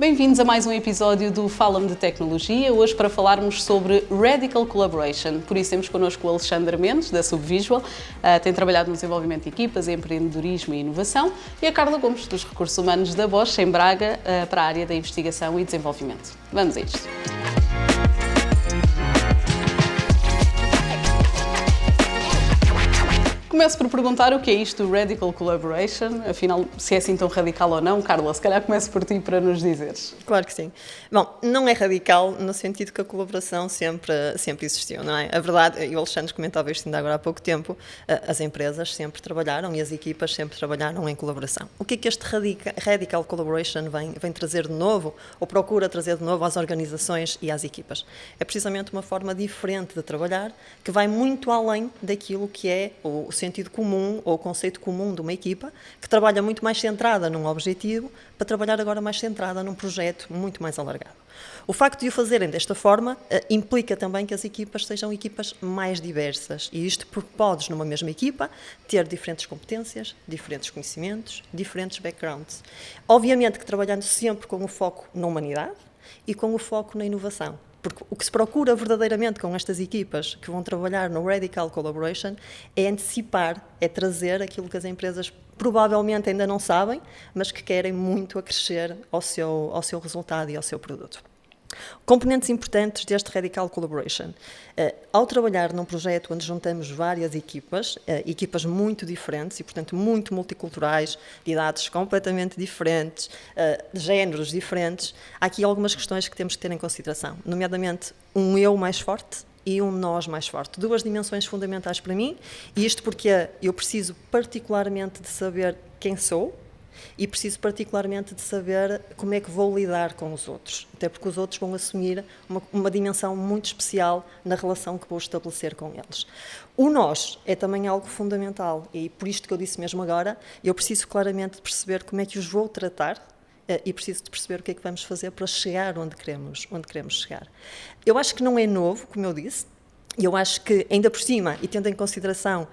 Bem-vindos a mais um episódio do Fala-me de Tecnologia, hoje para falarmos sobre Radical Collaboration. Por isso temos connosco o Alexandre Mendes, da Subvisual, tem trabalhado no desenvolvimento de equipas, empreendedorismo e inovação, e a Carla Gomes, dos Recursos Humanos da Bosch, em Braga, para a área da investigação e desenvolvimento. Vamos a isto. Começo por perguntar o que é isto do Radical Collaboration, afinal, se é assim tão radical ou não. Carla, se calhar começo por ti para nos dizeres. Claro que sim. Bom, não é radical no sentido que a colaboração sempre existiu, não é? A verdade, e o Alexandre comentava isto ainda agora há pouco tempo, as empresas sempre trabalharam e as equipas sempre trabalharam em colaboração. O que é que este Radical Collaboration vem trazer de novo, ou procura trazer de novo às organizações e às equipas? É precisamente uma forma diferente de trabalhar, que vai muito além daquilo que é o sentido comum ou o conceito comum de uma equipa, que trabalha muito mais centrada num objetivo, para trabalhar agora mais centrada num projeto muito mais alargado. O facto de o fazerem desta forma implica também que as equipas sejam equipas mais diversas, e isto porque podes, numa mesma equipa, ter diferentes competências, diferentes conhecimentos, diferentes backgrounds. Obviamente que trabalhando sempre com o foco na humanidade e com o foco na inovação. Porque o que se procura verdadeiramente com estas equipas que vão trabalhar no Radical Collaboration é antecipar, é trazer aquilo que as empresas provavelmente ainda não sabem, mas que querem muito acrescer ao seu resultado e ao seu produto. Componentes importantes deste Radical Collaboration. Ao trabalhar num projeto onde juntamos várias equipas muito diferentes e, portanto, muito multiculturais, de idades completamente diferentes, de géneros diferentes, há aqui algumas questões que temos que ter em consideração, nomeadamente um eu mais forte e um nós mais forte. Duas dimensões fundamentais para mim, e isto porque eu preciso particularmente de saber quem sou, e preciso particularmente de saber como é que vou lidar com os outros, até porque os outros vão assumir uma dimensão muito especial na relação que vou estabelecer com eles. O nós é também algo fundamental, e por isto que eu disse mesmo agora, eu preciso claramente de perceber como é que os vou tratar e preciso de perceber o que é que vamos fazer para chegar onde queremos chegar. Eu acho que não é novo, como eu disse. Eu acho que, ainda por cima, e tendo em consideração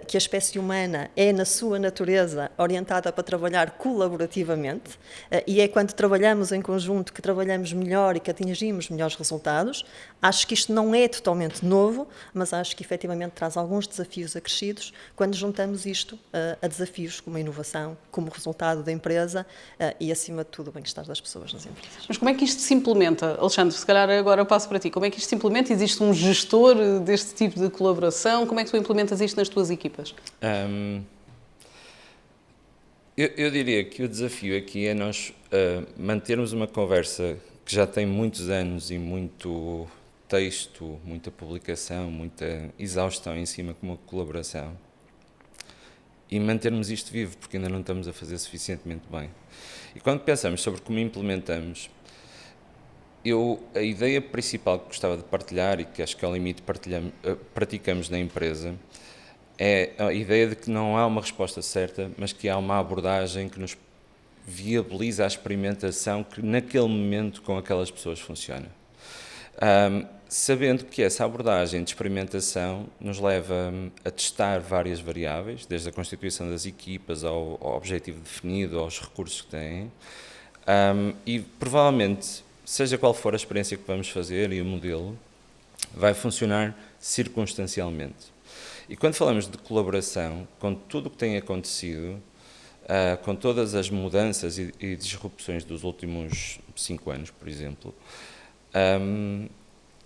que a espécie humana é, na sua natureza, orientada para trabalhar colaborativamente, e é quando trabalhamos em conjunto que trabalhamos melhor e que atingimos melhores resultados, acho que isto não é totalmente novo, mas acho que, efetivamente, traz alguns desafios acrescidos quando juntamos isto a desafios como a inovação, como resultado da empresa e, acima de tudo, o bem-estar das pessoas nas empresas. Mas como é que isto se implementa? Alexandre, se calhar agora eu passo para ti. Como é que isto se implementa? Existe um gestor deste tipo de colaboração? Como é que tu implementas isto nas tuas equipas? Eu diria que o desafio aqui é nós mantermos uma conversa que já tem muitos anos e muito texto, muita publicação, muita exaustão em cima como a colaboração, e mantermos isto vivo, porque ainda não estamos a fazer suficientemente bem. E quando pensamos sobre como implementamos, a ideia principal que gostava de partilhar, e que acho que ao limite praticamos na empresa, é a ideia de que não há uma resposta certa, mas que há uma abordagem que nos viabiliza a experimentação que naquele momento com aquelas pessoas funciona. Sabendo que essa abordagem de experimentação nos leva a testar várias variáveis, desde a constituição das equipas ao objetivo definido, aos recursos que têm, e provavelmente, seja qual for a experiência que vamos fazer e o modelo, vai funcionar circunstancialmente. E quando falamos de colaboração, com tudo o que tem acontecido, com todas as mudanças e disrupções dos últimos 5 anos, por exemplo,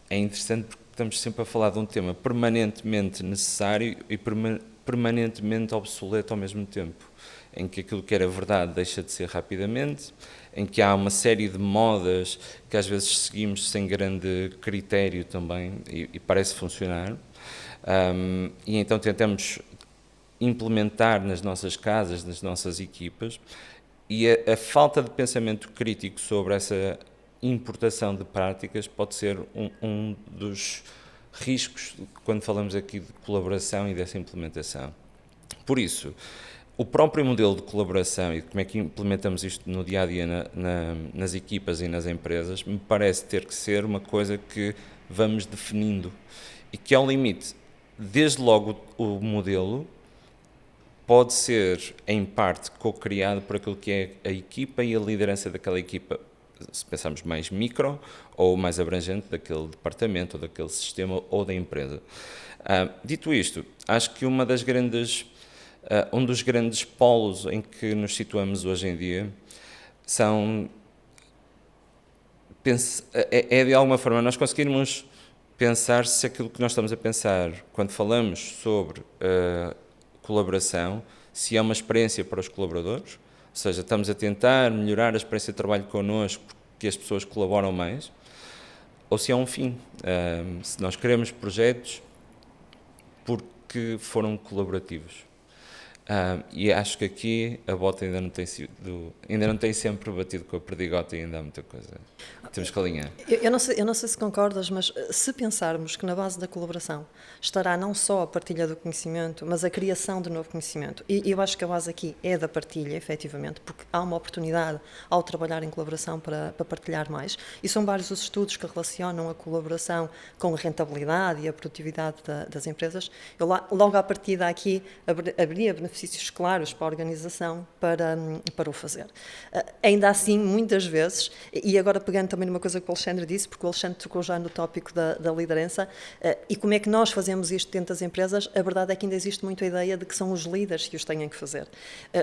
é interessante porque estamos sempre a falar de um tema permanentemente necessário e permanentemente obsoleto ao mesmo tempo, em que aquilo que era verdade deixa de ser rapidamente, em que há uma série de modas que às vezes seguimos sem grande critério também e parece funcionar, e então tentamos implementar nas nossas casas, nas nossas equipas, e a falta de pensamento crítico sobre essa importação de práticas pode ser um dos riscos quando falamos aqui de colaboração e dessa implementação. Por isso, o próprio modelo de colaboração e como é que implementamos isto no dia-a-dia nas equipas e nas empresas me parece ter que ser uma coisa que vamos definindo e que, ao limite, desde logo o modelo pode ser, em parte, co-criado por aquilo que é a equipa e a liderança daquela equipa, se pensarmos mais micro ou mais abrangente daquele departamento ou daquele sistema ou da empresa. Dito isto, acho que um dos grandes polos em que nos situamos hoje em dia é de alguma forma nós conseguirmos pensar se aquilo que nós estamos a pensar quando falamos sobre colaboração, se é uma experiência para os colaboradores, ou seja, estamos a tentar melhorar a experiência de trabalho connosco porque as pessoas colaboram mais, ou se é um fim, se nós queremos projetos porque foram colaborativos. E acho que aqui a bota ainda não tem sempre batido com a perdigota e ainda há muita coisa. Temos que alinhar. Eu não sei se concordas, mas se pensarmos que na base da colaboração estará não só a partilha do conhecimento, mas a criação de novo conhecimento. E eu acho que a base aqui é da partilha, efetivamente, porque há uma oportunidade ao trabalhar em colaboração para partilhar mais. E são vários os estudos que relacionam a colaboração com a rentabilidade e a produtividade das empresas. Eu logo à partida aqui abriria benefícios claros para a organização para o fazer. Ainda assim, muitas vezes, e agora pegando também numa coisa que o Alexandre disse, porque o Alexandre tocou já no tópico da liderança, e como é que nós fazemos isto dentro das empresas, a verdade é que ainda existe muito a ideia de que são os líderes que os têm que fazer.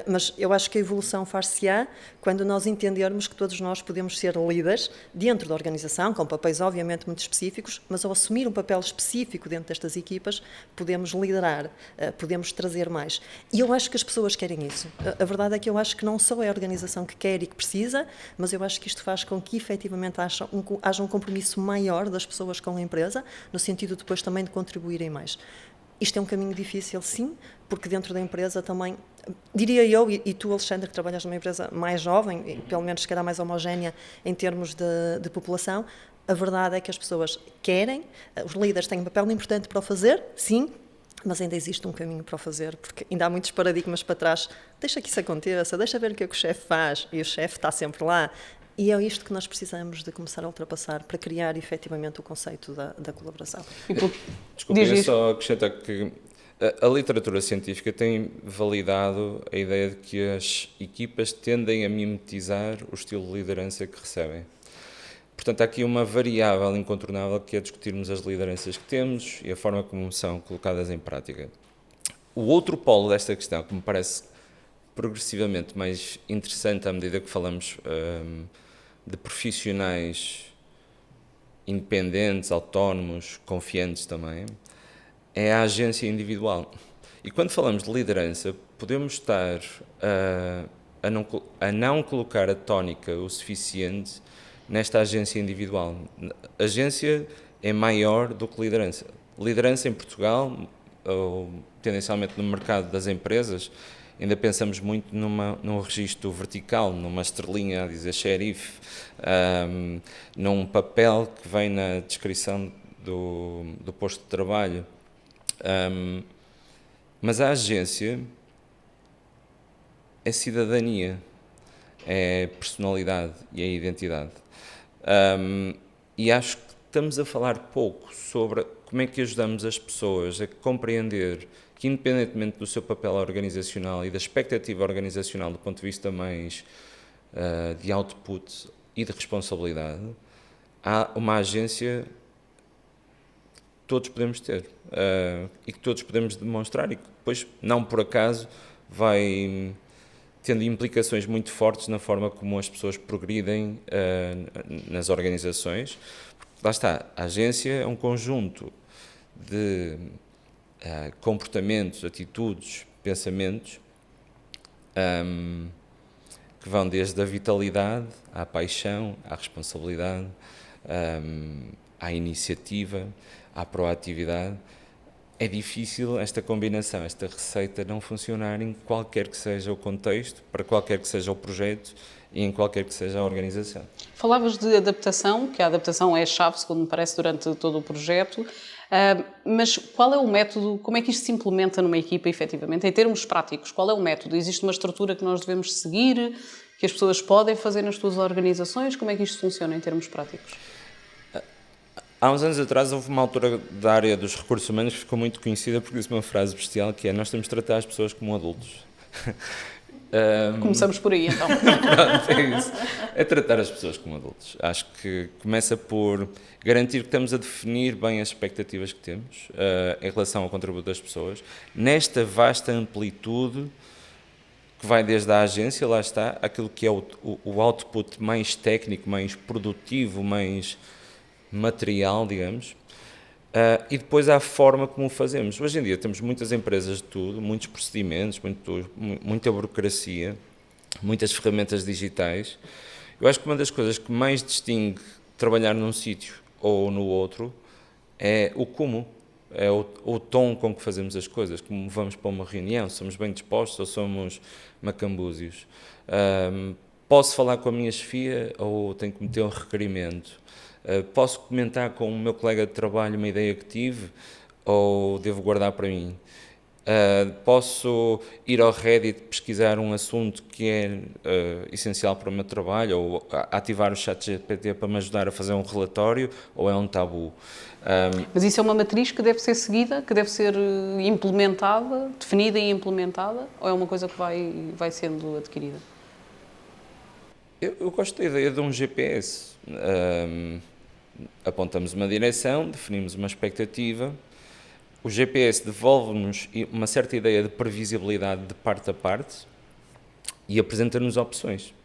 Mas eu acho que a evolução far-se-á quando nós entendermos que todos nós podemos ser líderes dentro da organização, com papéis obviamente muito específicos, mas ao assumir um papel específico dentro destas equipas, podemos liderar, podemos trazer mais. E eu acho que as pessoas querem isso. A verdade é que eu acho que não só é a organização que quer e que precisa, mas eu acho que isto faz com que efetivamente haja um compromisso maior das pessoas com a empresa, no sentido depois também de contribuírem mais. Isto é um caminho difícil, sim, porque dentro da empresa também, diria eu, e tu, Alexandre, que trabalhas numa empresa mais jovem, pelo menos se calhar mais homogénea em termos de população, a verdade é que as pessoas querem, os líderes têm um papel importante para o fazer, sim, mas ainda existe um caminho para o fazer, porque ainda há muitos paradigmas para trás. Deixa que isso aconteça, deixa ver o que é que o chefe faz, e o chefe está sempre lá. E é isto que nós precisamos de começar a ultrapassar para criar efetivamente o conceito da colaboração. Desculpe, eu só acrescentar que a literatura científica tem validado a ideia de que as equipas tendem a mimetizar o estilo de liderança que recebem. Portanto, há aqui uma variável incontornável que é discutirmos as lideranças que temos e a forma como são colocadas em prática. O outro polo desta questão, que me parece progressivamente mais interessante à medida que falamos de profissionais independentes, autónomos, confiantes também, é a agência individual. E quando falamos de liderança, podemos estar a não colocar a tónica o suficiente nesta agência individual. A agência é maior do que liderança. Liderança em Portugal, ou tendencialmente no mercado das empresas, ainda pensamos muito num registro vertical, numa estrelinha a dizer xerife, num papel que vem na descrição do posto de trabalho. Mas a agência é cidadania, é personalidade e é identidade. E acho que estamos a falar pouco sobre como é que ajudamos as pessoas a compreender que, independentemente do seu papel organizacional e da expectativa organizacional do ponto de vista mais de output e de responsabilidade, há uma agência que todos podemos ter e que todos podemos demonstrar e que depois, não por acaso, vai tendo implicações muito fortes na forma como as pessoas progridem nas organizações. Lá está, a agência é um conjunto de comportamentos, atitudes, pensamentos que vão desde a vitalidade à paixão, à responsabilidade, à iniciativa, à proatividade. É difícil esta combinação, esta receita não funcionar em qualquer que seja o contexto, para qualquer que seja o projeto e em qualquer que seja a organização. Falavas de adaptação, que a adaptação é a chave, segundo me parece, durante todo o projeto, mas qual é o método, como é que isto se implementa numa equipa, efetivamente, em termos práticos? Qual é o método? Existe uma estrutura que nós devemos seguir, que as pessoas podem fazer nas suas organizações? Como é que isto funciona em termos práticos? Há uns anos atrás houve uma autora da área dos recursos humanos que ficou muito conhecida porque disse uma frase bestial que é: nós temos de tratar as pessoas como adultos. Começamos por aí, então. Pronto, é isso. É tratar as pessoas como adultos. Acho que começa por garantir que estamos a definir bem as expectativas que temos em relação ao contributo das pessoas, nesta vasta amplitude que vai desde a agência, lá está, aquilo que é o output mais técnico, mais produtivo, mais material, digamos, e depois há a forma como o fazemos. Hoje em dia temos muitas empresas de tudo, muitos procedimentos, muita burocracia, muitas ferramentas digitais. Eu acho que uma das coisas que mais distingue trabalhar num sítio ou no outro é o como, é o tom com que fazemos as coisas, como vamos para uma reunião, somos bem dispostos ou somos macambúzios. Posso falar com a minha chefia ou tenho que meter um requerimento? Posso comentar com o meu colega de trabalho uma ideia que tive ou devo guardar para mim? Posso ir ao Reddit pesquisar um assunto que é essencial para o meu trabalho ou ativar o ChatGPT para me ajudar a fazer um relatório ou é um tabu? Mas isso é uma matriz que deve ser seguida, que deve ser implementada, definida e implementada, ou é uma coisa que vai sendo adquirida? Eu gosto da ideia de um GPS. Apontamos uma direção, definimos uma expectativa, o GPS devolve-nos uma certa ideia de previsibilidade de parte a parte e apresenta-nos opções.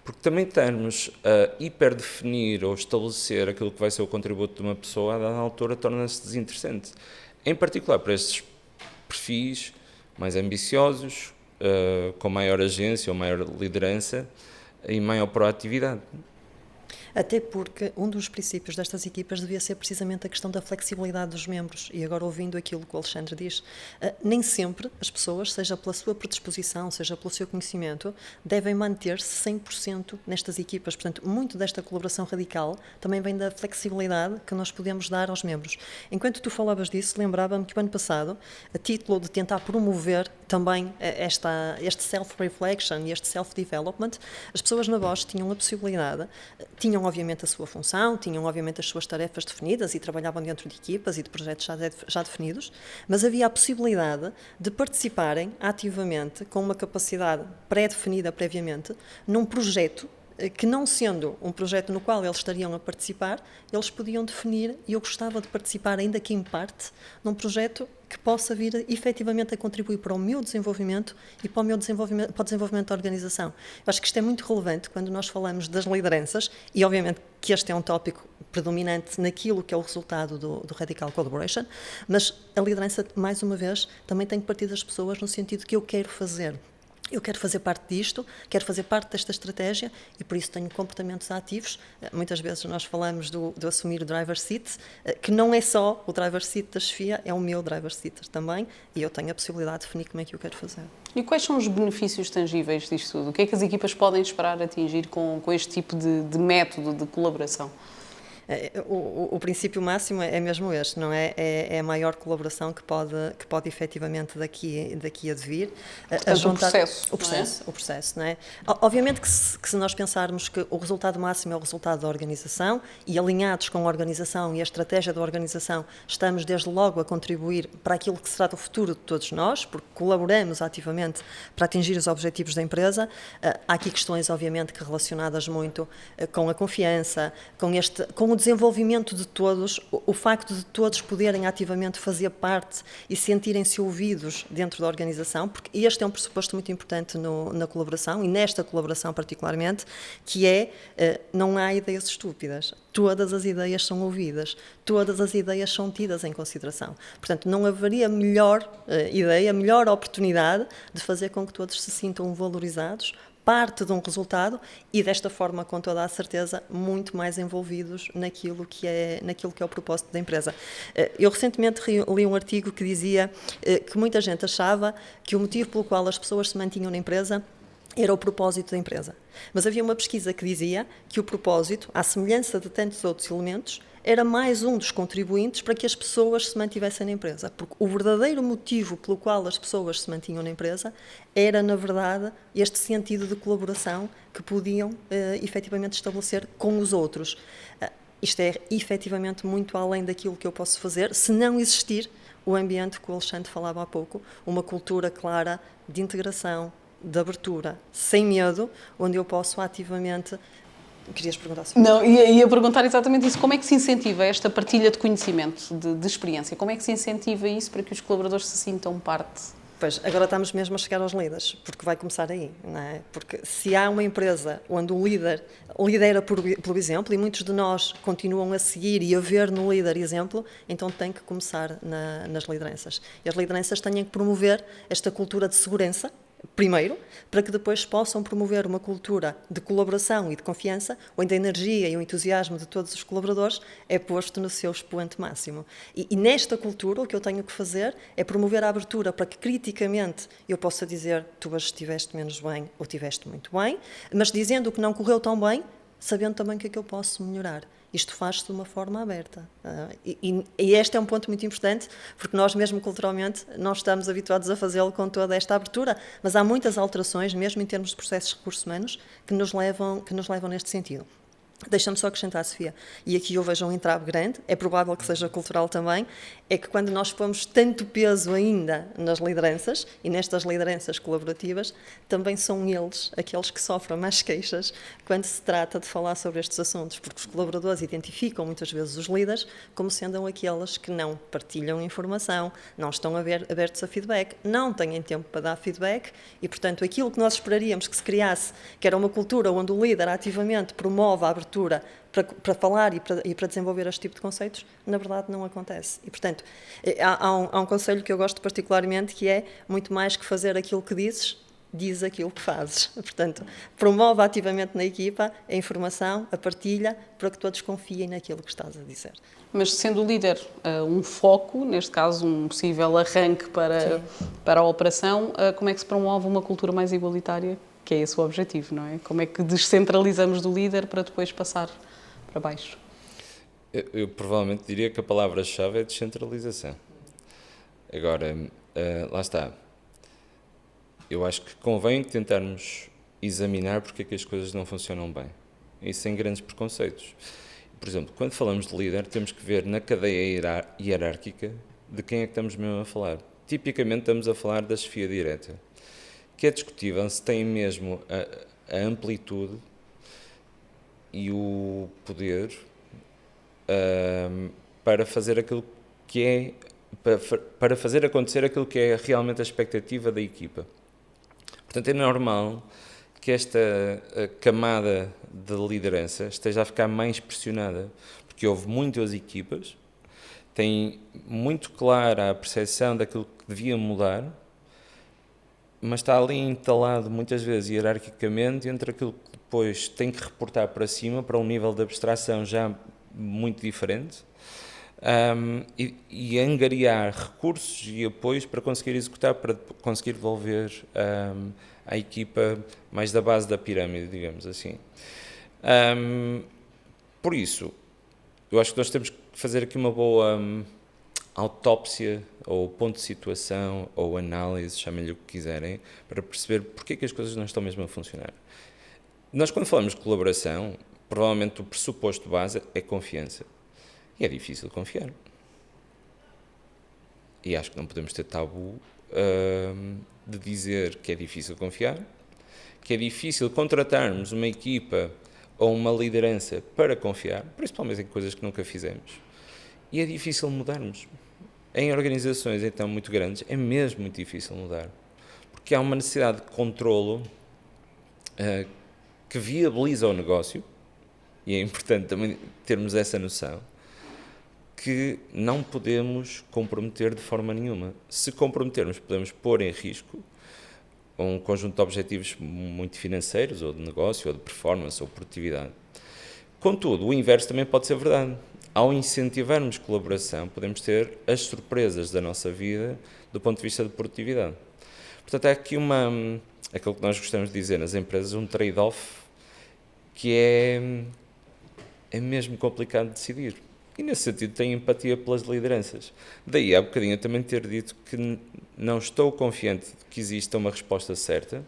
Porque também estarmos a hiperdefinir ou estabelecer aquilo que vai ser o contributo de uma pessoa, a dada altura torna-se desinteressante. Em particular para estes perfis mais ambiciosos, com maior agência ou maior liderança e maior proatividade. Até porque um dos princípios destas equipas devia ser precisamente a questão da flexibilidade dos membros. E agora, ouvindo aquilo que o Alexandre diz, nem sempre as pessoas, seja pela sua predisposição, seja pelo seu conhecimento, devem manter-se 100% nestas equipas. Portanto, muito desta colaboração radical também vem da flexibilidade que nós podemos dar aos membros. Enquanto tu falavas disso, lembrava-me que o ano passado, a título de tentar promover também este self-reflection e este self-development, as pessoas na Bosch tinham a possibilidade, tinham obviamente a sua função, tinham obviamente as suas tarefas definidas e trabalhavam dentro de equipas e de projetos já definidos, mas havia a possibilidade de participarem ativamente, com uma capacidade pré-definida previamente, num projeto que, não sendo um projeto no qual eles estariam a participar, eles podiam definir, e eu gostava de participar, ainda que em parte, num projeto que possa vir efetivamente a contribuir para o meu desenvolvimento e para o desenvolvimento da organização. Eu acho que isto é muito relevante quando nós falamos das lideranças, e obviamente que este é um tópico predominante naquilo que é o resultado do Radical Collaboration, mas a liderança, mais uma vez, também tem que partir das pessoas no sentido que eu quero fazer parte disto, quero fazer parte desta estratégia e por isso tenho comportamentos ativos. Muitas vezes nós falamos do assumir o driver seat, que não é só o driver seat da chefia, é o meu driver seat também, e eu tenho a possibilidade de definir como é que eu quero fazer. E quais são os benefícios tangíveis disto tudo? O que é que as equipas podem esperar atingir com este tipo de método de colaboração? O princípio máximo é mesmo este, não é? É a maior colaboração que pode efetivamente daqui a vir. Portanto, o processo, não é? Obviamente que se nós pensarmos que o resultado máximo é o resultado da organização e alinhados com a organização e a estratégia da organização, estamos desde logo a contribuir para aquilo que será do futuro de todos nós, porque colaboramos ativamente para atingir os objetivos da empresa. Há aqui questões, obviamente, que relacionadas muito com a confiança, com o desenvolvimento de todos, o facto de todos poderem ativamente fazer parte e sentirem-se ouvidos dentro da organização, porque este é um pressuposto muito importante na colaboração, e nesta colaboração particularmente, que não há ideias estúpidas. Todas as ideias são ouvidas, todas as ideias são tidas em consideração. Portanto, não haveria melhor ideia, melhor oportunidade de fazer com que todos se sintam valorizados, parte de um resultado e, desta forma, com toda a certeza, muito mais envolvidos naquilo que é o propósito da empresa. Eu recentemente li um artigo que dizia que muita gente achava que o motivo pelo qual as pessoas se mantinham na empresa era o propósito da empresa. Mas havia uma pesquisa que dizia que o propósito, à semelhança de tantos outros elementos, era mais um dos contribuintes para que as pessoas se mantivessem na empresa. Porque o verdadeiro motivo pelo qual as pessoas se mantinham na empresa era, na verdade, este sentido de colaboração que podiam efetivamente estabelecer com os outros. Isto é efetivamente muito além daquilo que eu posso fazer, se não existir o ambiente que o Alexandre falava há pouco, uma cultura clara de integração, de abertura, sem medo, onde eu posso ativamente... Querias perguntar sobre Não, ia perguntar exatamente isso. Como é que se incentiva esta partilha de conhecimento, de experiência? Como é que se incentiva isso para que os colaboradores se sintam parte? Pois, agora estamos mesmo a chegar aos líderes, porque vai começar aí, não é? Porque se há uma empresa onde o líder lidera pelo exemplo, e muitos de nós continuam a seguir e a ver no líder exemplo, então tem que começar nas lideranças. E as lideranças têm que promover esta cultura de segurança, primeiro, para que depois possam promover uma cultura de colaboração e de confiança, onde a energia e o entusiasmo de todos os colaboradores é posto no seu expoente máximo. E nesta cultura, o que eu tenho que fazer é promover a abertura para que, criticamente, eu possa dizer tu hoje estiveste menos bem ou estiveste muito bem, mas dizendo o que não correu tão bem, sabendo também o que é que eu posso melhorar. Isto faz-se de uma forma aberta. E este é um ponto muito importante, porque nós mesmo culturalmente não estamos habituados a fazê-lo com toda esta abertura, mas há muitas alterações, mesmo em termos de processos de recursos humanos, que nos levam neste sentido. Deixa-me só acrescentar, Sofia, e aqui eu vejo um entrave grande, é provável que seja cultural também, é que quando nós pomos tanto peso ainda nas lideranças, e nestas lideranças colaborativas, também são eles aqueles que sofrem mais queixas quando se trata de falar sobre estes assuntos, porque os colaboradores identificam muitas vezes os líderes como sendo aqueles que não partilham informação, não estão abertos a feedback, não têm tempo para dar feedback, e portanto aquilo que nós esperaríamos que se criasse, que era uma cultura onde o líder ativamente promove a abertura para falar e para desenvolver este tipo de conceitos, na verdade não acontece. E, portanto, há um conselho que eu gosto particularmente, que é muito mais que fazer aquilo que dizes, diz aquilo que fazes. Portanto, promove ativamente na equipa a informação, a partilha, para que todos confiem naquilo que estás a dizer. Mas sendo o líder um foco, neste caso um possível arranque para a operação, como é que se promove uma cultura mais igualitária? Que é esse o objetivo, não é? Como é que descentralizamos do líder para depois passar para baixo? Eu provavelmente diria que a palavra-chave é descentralização. Agora, lá está. Eu acho que convém tentarmos examinar porque é que as coisas não funcionam bem. E sem grandes preconceitos. Por exemplo, quando falamos de líder, temos que ver na cadeia hierárquica de quem é que estamos mesmo a falar. Tipicamente estamos a falar da chefia direta, que é discutível se tem mesmo a amplitude e o poder para fazer aquilo que é, para fazer acontecer aquilo que é realmente a expectativa da equipa. Portanto, é normal que esta camada de liderança esteja a ficar mais pressionada, porque houve muitas equipas, têm muito clara a percepção daquilo que devia mudar, mas está ali entalado muitas vezes hierarquicamente entre aquilo que depois tem que reportar para cima, para um nível de abstração já muito diferente, e angariar recursos e apoios para conseguir executar, para conseguir devolver à equipa mais da base da pirâmide, digamos assim. Por isso, eu acho que nós temos que fazer aqui uma boa autópsia, ou ponto de situação, ou análise, chamem-lhe o que quiserem, para perceber porque é que as coisas não estão mesmo a funcionar. Nós, quando falamos de colaboração, provavelmente o pressuposto base é confiança. E é difícil confiar. E acho que não podemos ter tabu de dizer que é difícil confiar, que é difícil contratarmos uma equipa ou uma liderança para confiar, principalmente em coisas que nunca fizemos. E é difícil mudarmos. Em organizações, então, muito grandes, é mesmo muito difícil mudar. Porque há uma necessidade de controlo que viabiliza o negócio, e é importante também termos essa noção, que não podemos comprometer de forma nenhuma. Se comprometermos, podemos pôr em risco um conjunto de objetivos muito financeiros, ou de negócio, ou de performance, ou produtividade. Contudo, o inverso também pode ser verdade. Ao incentivarmos colaboração, podemos ter as surpresas da nossa vida do ponto de vista de produtividade. Portanto, há aqui aquilo que nós gostamos de dizer nas empresas, um trade-off que é mesmo complicado de decidir. E, nesse sentido, tenho empatia pelas lideranças. Daí, há bocadinho, eu também ter dito que não estou confiante de que exista uma resposta certa,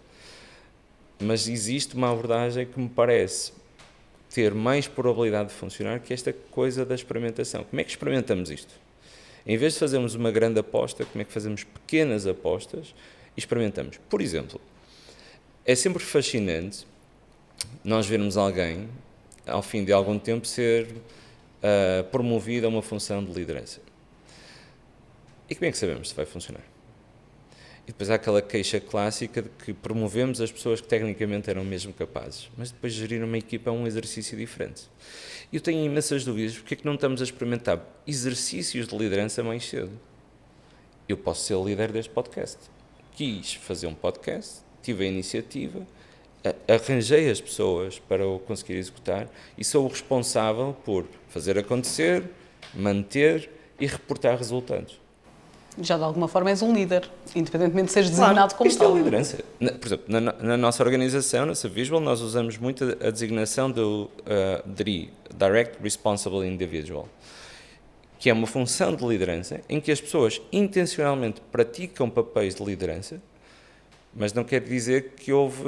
mas existe uma abordagem que me parece ter mais probabilidade de funcionar, que esta coisa da experimentação. Como é que experimentamos isto? Em vez de fazermos uma grande aposta, como é que fazemos pequenas apostas e experimentamos? Por exemplo, é sempre fascinante nós vermos alguém, ao fim de algum tempo, ser promovido a uma função de liderança. E como é que sabemos se vai funcionar? E depois há aquela queixa clássica de que promovemos as pessoas que tecnicamente eram mesmo capazes, mas depois gerir uma equipa é um exercício diferente. Eu tenho imensas dúvidas, porque é que não estamos a experimentar exercícios de liderança mais cedo? Eu posso ser o líder deste podcast. Quis fazer um podcast, tive a iniciativa, arranjei as pessoas para o conseguir executar e sou o responsável por fazer acontecer, manter e reportar resultados. Já de alguma forma és um líder, independentemente de seres designado como Isto é tal. liderança. Por exemplo, na nossa organização, na Subvisual, nós usamos muito a designação do DRI, Direct Responsible Individual, que é uma função de liderança em que as pessoas intencionalmente praticam papéis de liderança, mas não quer dizer que houve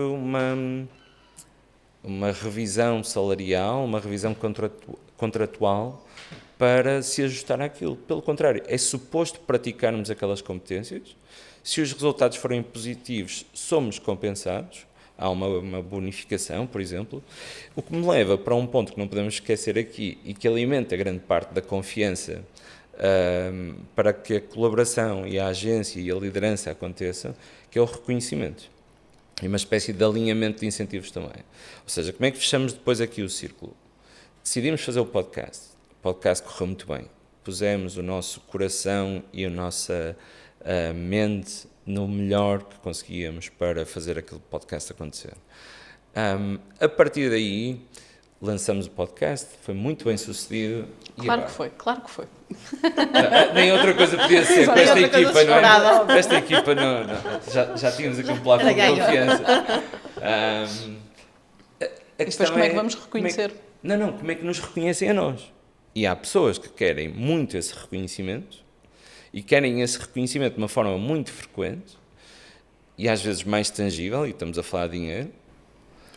uma revisão salarial, uma revisão contratual para se ajustar àquilo. Pelo contrário, é suposto praticarmos aquelas competências. Se os resultados forem positivos, somos compensados. Há uma bonificação, por exemplo. O que me leva para um ponto que não podemos esquecer aqui e que alimenta grande parte da confiança para que a colaboração e a agência e a liderança aconteçam, que é o reconhecimento. E uma espécie de alinhamento de incentivos também. Ou seja, como é que fechamos depois aqui o círculo? Decidimos fazer o podcast. O podcast correu muito bem. Pusemos o nosso coração e a nossa mente no melhor que conseguíamos para fazer aquele podcast acontecer. A partir daí, lançamos o podcast, foi muito bem sucedido. Claro que foi, claro que foi. Nem outra coisa podia ser com esta equipa, não é? Esta equipa não. Já tínhamos aqui um plafond de confiança. E depois como é que vamos reconhecer? Como é que nos reconhecem a nós? E há pessoas que querem muito esse reconhecimento e querem esse reconhecimento de uma forma muito frequente e às vezes mais tangível, e estamos a falar de dinheiro.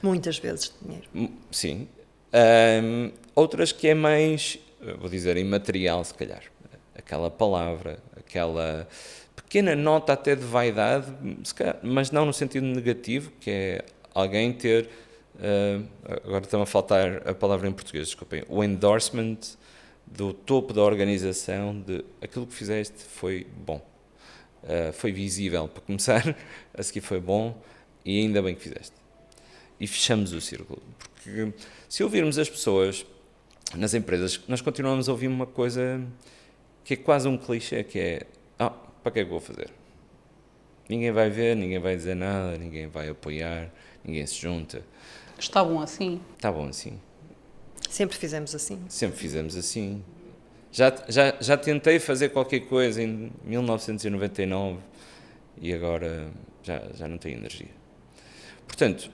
Muitas vezes dinheiro. Sim. Outras que é mais, vou dizer, imaterial, se calhar. Aquela palavra, aquela pequena nota até de vaidade, se calhar, mas não no sentido negativo, que é alguém ter, agora está-me a faltar a palavra em português, desculpem, o endorsement do topo da organização de aquilo que fizeste foi bom. Foi visível, para começar, a seguir foi bom e ainda bem que fizeste. E fechamos o círculo. Porque se ouvirmos as pessoas nas empresas, nós continuamos a ouvir uma coisa que é quase um clichê, que é, para que é que vou fazer? Ninguém vai ver, ninguém vai dizer nada, ninguém vai apoiar, ninguém se junta. Está bom assim? Está bom assim. Sempre fizemos assim. Sempre fizemos assim. Já tentei fazer qualquer coisa em 1999 e agora já não tenho energia. Portanto,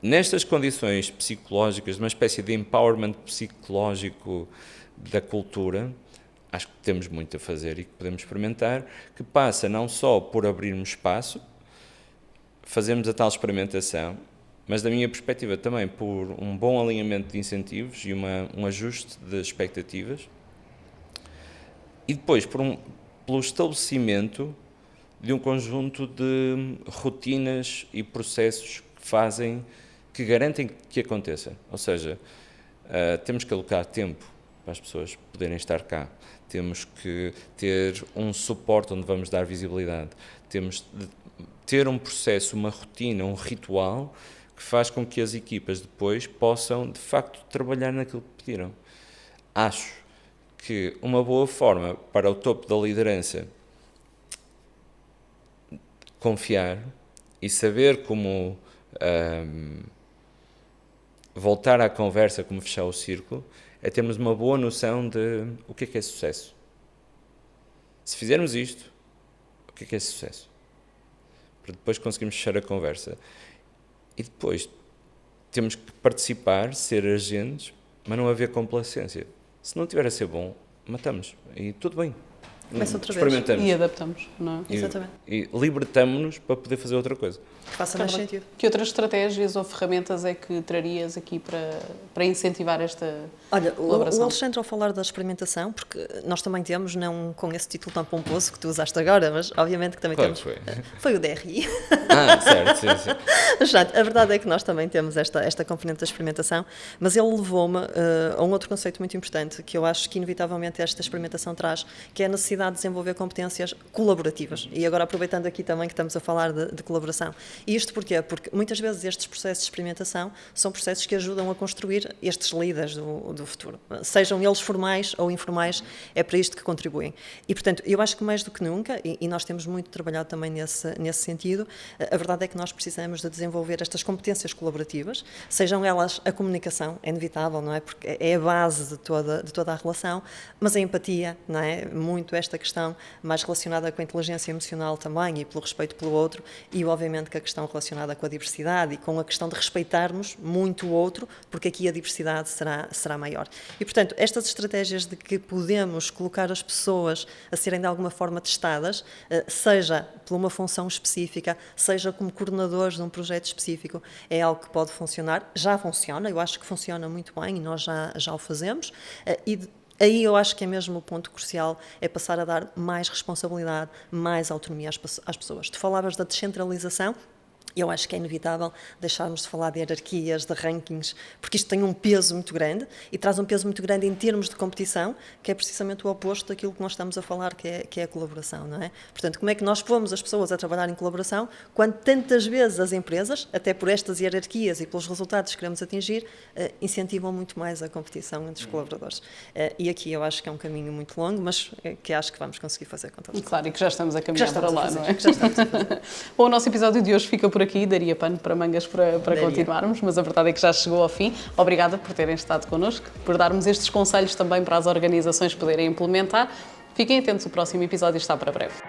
nestas condições psicológicas, uma espécie de empowerment psicológico da cultura, acho que temos muito a fazer e que podemos experimentar, que passa não só por abrirmos espaço, fazermos a tal experimentação, mas da minha perspectiva também por um bom alinhamento de incentivos e um ajuste de expectativas, e depois pelo estabelecimento de um conjunto de rotinas e processos que garantem que aconteça. Ou seja, temos que alocar tempo para as pessoas poderem estar cá, temos que ter um suporte onde vamos dar visibilidade, temos de ter um processo, uma rotina, um ritual que faz com que as equipas depois possam, de facto, trabalhar naquilo que pediram. Acho que uma boa forma para o topo da liderança confiar e saber como voltar à conversa, como fechar o círculo, é termos uma boa noção de o que é sucesso. Se fizermos isto, o que é sucesso? Para depois conseguirmos fechar a conversa. E depois temos que participar, ser agentes, mas não haver complacência. Se não tiver a ser bom, matamos. E tudo bem. Começa outra vez. experimentamos. E adaptamos, não é? Exatamente. E libertamos-nos para poder fazer outra coisa. Que faça mais sentido. Que outras estratégias ou ferramentas é que trarias aqui para incentivar esta Olha, o colaboração? Alexandre, ao falar da experimentação, porque nós também temos, não com esse título tão pomposo que tu usaste agora, mas obviamente que também Qual temos. foi? Foi o DRI. Certo, sim, sim. Mas, portanto, a verdade é que nós também temos esta componente da experimentação, mas ele levou-me a um outro conceito muito importante que eu acho que inevitavelmente esta experimentação traz, que é a necessidade de desenvolver competências colaborativas. E agora aproveitando aqui também que estamos a falar de colaboração. E isto porquê? Porque muitas vezes estes processos de experimentação são processos que ajudam a construir estes líderes do futuro. Sejam eles formais ou informais, é para isto que contribuem. E, portanto, eu acho que mais do que nunca, e nós temos muito trabalhado também nesse sentido, a verdade é que nós precisamos de desenvolver estas competências colaborativas, sejam elas a comunicação, é inevitável, não é? Porque é a base de toda a relação, mas a empatia, não é? Muito esta questão mais relacionada com a inteligência emocional também e pelo respeito pelo outro e, obviamente, que a questão relacionada com a diversidade e com a questão de respeitarmos muito o outro, porque aqui a diversidade será maior. E, portanto, estas estratégias de que podemos colocar as pessoas a serem de alguma forma testadas, seja por uma função específica, seja como coordenadores de um projeto específico, é algo que pode funcionar, já funciona, eu acho que funciona muito bem e nós já o fazemos, e aí eu acho que é mesmo o ponto crucial, é passar a dar mais responsabilidade, mais autonomia às pessoas. Tu falavas da descentralização. Eu acho que é inevitável deixarmos de falar de hierarquias, de rankings, porque isto tem um peso muito grande e traz um peso muito grande em termos de competição, que é precisamente o oposto daquilo que nós estamos a falar, que é a colaboração, não é? Portanto, como é que nós pomos as pessoas a trabalhar em colaboração quando tantas vezes as empresas, até por estas hierarquias e pelos resultados que queremos atingir, incentivam muito mais a competição entre os colaboradores. E aqui eu acho que é um caminho muito longo, mas que acho que vamos conseguir fazer com todos. Claro, e que já estamos a caminhar para lá, não é? Já estamos a fazer. Bom, o nosso episódio de hoje fica por aqui, daria pano para mangas para continuarmos, mas a verdade é que já chegou ao fim. Obrigada por terem estado connosco, por darmos estes conselhos também para as organizações poderem implementar. Fiquem atentos, o próximo episódio está para breve.